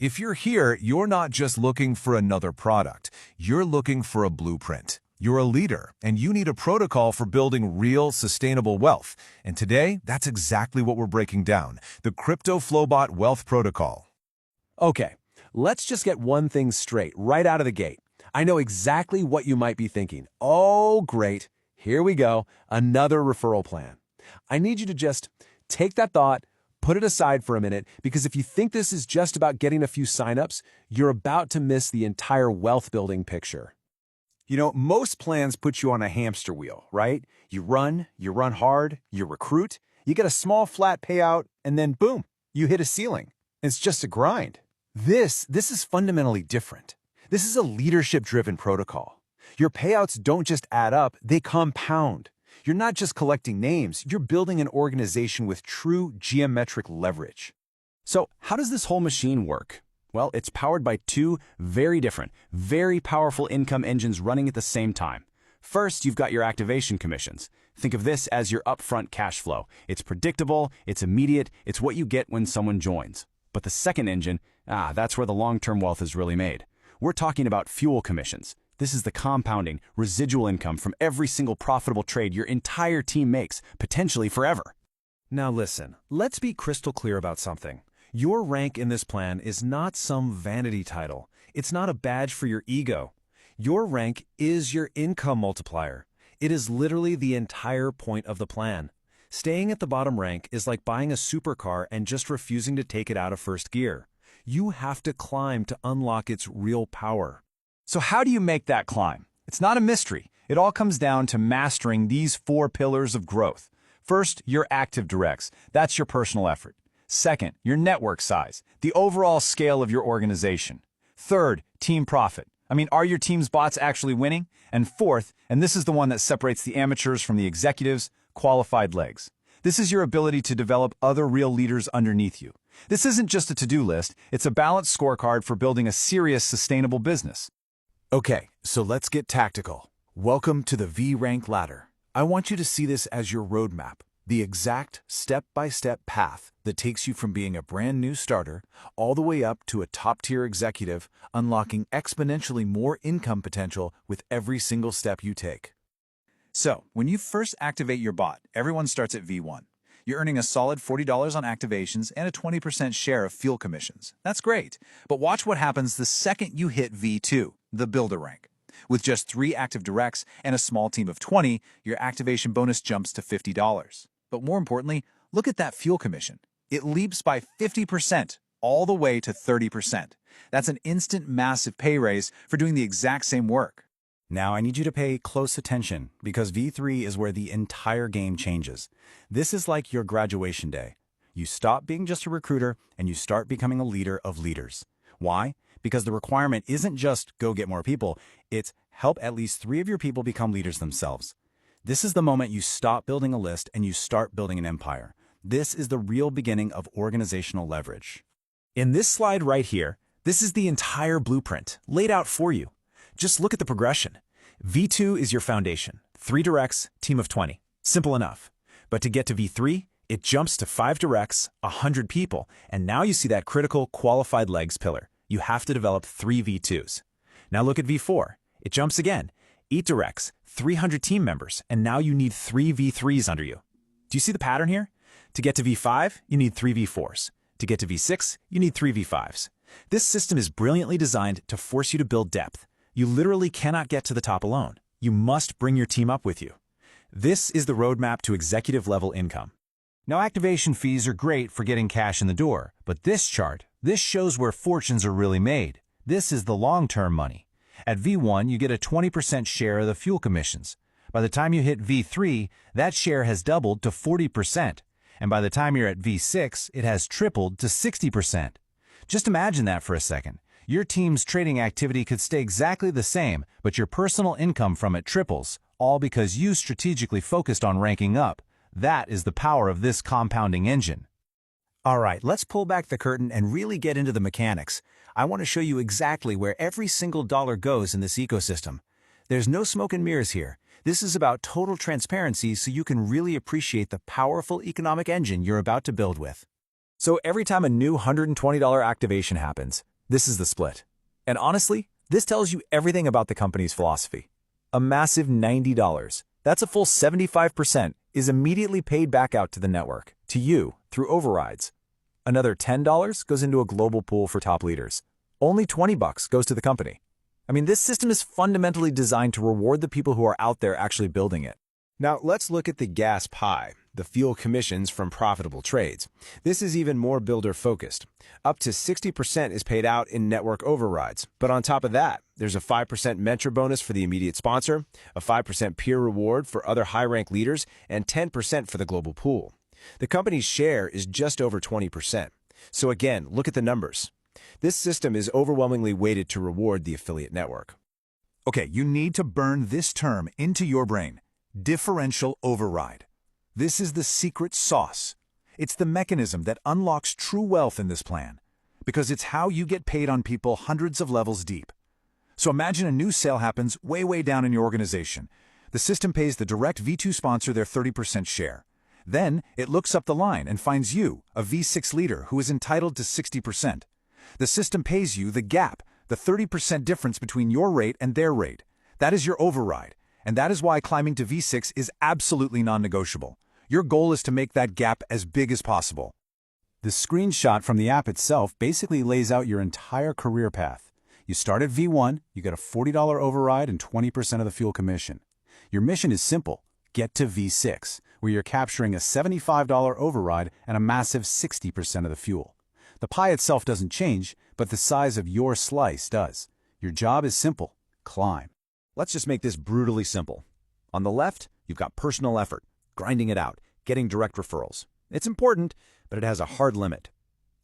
If you're here, you're not just looking for another product. You're looking for a blueprint. You're a leader, and you need a protocol for building real, sustainable wealth. And today, that's exactly what we're breaking down, the Crypto Flowbot Wealth Protocol. Okay, let's just get one thing straight right out of the gate. I know exactly what you might be thinking. Oh, great. Here we go, another referral plan. I need you to just take that thought, put it aside for a minute, because if you think this is just about getting a few signups, you're about to miss the entire wealth building picture. You know, most plans put you on a hamster wheel, right? You run hard, you recruit, you get a small flat payout, and then boom, you hit a ceiling. It's just a grind. This is fundamentally different. This is a leadership-driven protocol. Your payouts don't just add up, they compound. You're not just collecting names, you're building an organization with true geometric leverage. So, how does this whole machine work? Well, it's powered by two very different, very powerful income engines running at the same time. First, you've got your activation commissions. Think of this as your upfront cash flow. It's predictable, it's immediate, it's what you get when someone joins. But the second engine, that's where the long-term wealth is really made. We're talking about fuel commissions. This is the compounding, residual income from every single profitable trade your entire team makes, potentially forever. Now listen, let's be crystal clear about something. Your rank in this plan is not some vanity title. It's not a badge for your ego. Your rank is your income multiplier. It is literally the entire point of the plan. Staying at the bottom rank is like buying a supercar and just refusing to take it out of first gear. You have to climb to unlock its real power. So how do you make that climb? It's not a mystery. It all comes down to mastering these 4 pillars of growth. First, your active directs. That's your personal effort. Second, your network size, the overall scale of your organization. Third, team profit. Are your team's bots actually winning? And fourth, and this is the one that separates the amateurs from the executives, qualified legs. This is your ability to develop other real leaders underneath you. This isn't just a to-do list, it's a balanced scorecard for building a serious, sustainable business. Okay, so let's get tactical. Welcome to the V-Rank ladder. I want you to see this as your roadmap, the exact step-by-step path that takes you from being a brand new starter all the way up to a top-tier executive, unlocking exponentially more income potential with every single step you take. So, when you first activate your bot, everyone starts at V1. You're earning a solid $40 on activations and a 20% share of fuel commissions. That's great, but watch what happens the second you hit V2, the builder rank. With just 3 active directs and a small team of 20, your activation bonus jumps to $50. But more importantly, look at that fuel commission. It leaps by 50%, all the way to 30%. That's an instant massive pay raise for doing the exact same work. Now I need you to pay close attention because V3 is where the entire game changes. This is like your graduation day. You stop being just a recruiter and you start becoming a leader of leaders. Why? Because the requirement isn't just go get more people, it's help at least 3 of your people become leaders themselves. This is the moment you stop building a list and you start building an empire. This is the real beginning of organizational leverage. In this slide right here, this is the entire blueprint laid out for you. Just look at the progression. V2 is your foundation. 3 directs, team of 20. Simple enough. But to get to V3, it jumps to 5 directs, 100 people, and now you see that critical qualified legs pillar. You have to develop 3 V2s. Now look at V4. It jumps again. 8 directs, 300 team members, and now you need 3 V3s under you. Do you see the pattern here? To get to V5, you need 3 V4s. To get to V6, you need 3 V5s. This system is brilliantly designed to force you to build depth. You literally cannot get to the top alone. You must bring your team up with you. This is the roadmap to executive-level income. Now, activation fees are great for getting cash in the door, but this chart, this shows where fortunes are really made. This is the long-term money. At V1, you get a 20% share of the fuel commissions. By the time you hit V3, that share has doubled to 40%. And by the time you're at V6, it has tripled to 60%. Just imagine that for a second. Your team's trading activity could stay exactly the same, but your personal income from it triples, all because you strategically focused on ranking up. That is the power of this compounding engine. All right, let's pull back the curtain and really get into the mechanics. I want to show you exactly where every single dollar goes in this ecosystem. There's no smoke and mirrors here. This is about total transparency so you can really appreciate the powerful economic engine you're about to build with. So every time a new $120 activation happens, This is the split. And honestly, this tells you everything about the company's philosophy. A massive $90, that's a full 75%, is immediately paid back out to the network, to you, through overrides. Another $10 goes into a global pool for top leaders. Only $20 goes to the company. I mean, this system is fundamentally designed to reward the people who are out there actually building it. Now, let's look at the gas pie, the fuel commissions from profitable trades. This is even more builder-focused. Up to 60% is paid out in network overrides. But on top of that, there's a 5% mentor bonus for the immediate sponsor, a 5% peer reward for other high-rank leaders, and 10% for the global pool. The company's share is just over 20%. So again, look at the numbers. This system is overwhelmingly weighted to reward the affiliate network. Okay, you need to burn this term into your brain. Differential override. This is the secret sauce. It's the mechanism that unlocks true wealth in this plan, because it's how you get paid on people hundreds of levels deep. So imagine a new sale happens way down in your organization. The system pays the direct V2 sponsor their 30% share. Then it looks up the line and finds you, a V6 leader who is entitled to 60%. The system pays you the gap, the 30% difference between your rate and their rate. That is your override, and that is why climbing to V6 is absolutely non-negotiable. Your goal is to make that gap as big as possible. The screenshot from the app itself basically lays out your entire career path. You start at V1, you get a $40 override and 20% of the fuel commission. Your mission is simple: get to V6, where you're capturing a $75 override and a massive 60% of the fuel. The pie itself doesn't change, but the size of your slice does. Your job is simple: climb. Let's just make this brutally simple. On the left, you've got personal effort, grinding it out, getting direct referrals. It's important, but it has a hard limit.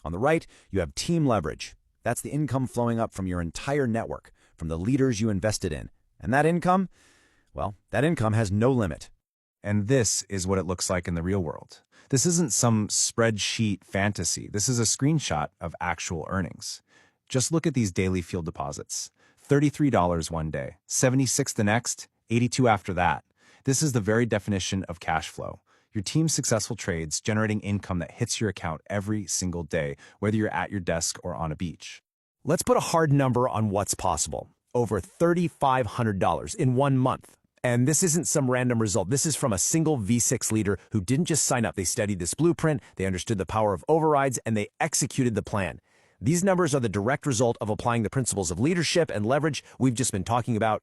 On the right, you have team leverage. That's the income flowing up from your entire network, from the leaders you invested in. And that income, well, that income has no limit. And this is what it looks like in the real world. This isn't some spreadsheet fantasy. This is a screenshot of actual earnings. Just look at these daily fuel deposits. $33 one day, $76 the next, $82 after that. This is the very definition of cash flow. Your team's successful trades generating income that hits your account every single day, whether you're at your desk or on a beach. Let's put a hard number on what's possible. Over $3,500 in 1 month. And this isn't some random result. This is from a single V6 leader who didn't just sign up. They studied this blueprint, they understood the power of overrides, and they executed the plan. These numbers are the direct result of applying the principles of leadership and leverage we've just been talking about.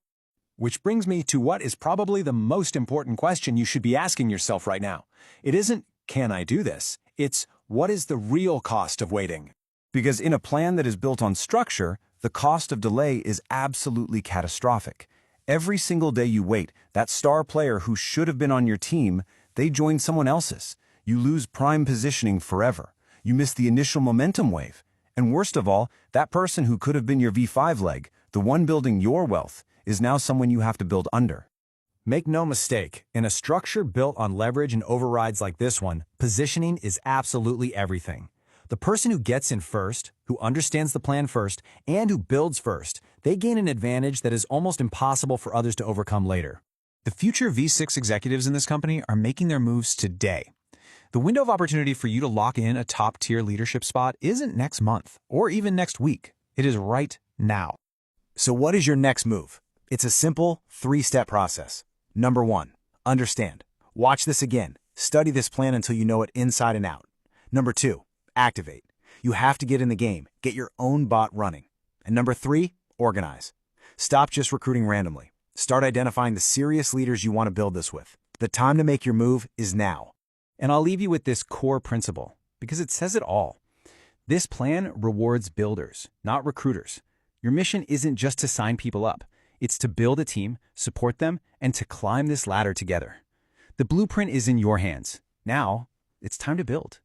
Which brings me to what is probably the most important question you should be asking yourself right now. It isn't, can I do this? It's, what is the real cost of waiting? Because in a plan that is built on structure, the cost of delay is absolutely catastrophic. Every single day you wait, that star player who should have been on your team, they join someone else's. You lose prime positioning forever. You miss the initial momentum wave. And worst of all, that person who could have been your V5 leg, the one building your wealth, is now someone you have to build under. Make no mistake, in a structure built on leverage and overrides like this one, positioning is absolutely everything. The person who gets in first, who understands the plan first, and who builds first, they gain an advantage that is almost impossible for others to overcome later. The future V6 executives in this company are making their moves today. The window of opportunity for you to lock in a top-tier leadership spot isn't next month or even next week. It is right now. So what is your next move? It's a simple 3-step process. Number 1, understand. Watch this again. Study this plan until you know it inside and out. Number 2, activate. You have to get in the game. Get your own bot running. And number 3, organize. Stop just recruiting randomly. Start identifying the serious leaders you want to build this with. The time to make your move is now. And I'll leave you with this core principle, because it says it all. This plan rewards builders, not recruiters. Your mission isn't just to sign people up. It's to build a team, support them, and to climb this ladder together. The blueprint is in your hands. Now, it's time to build.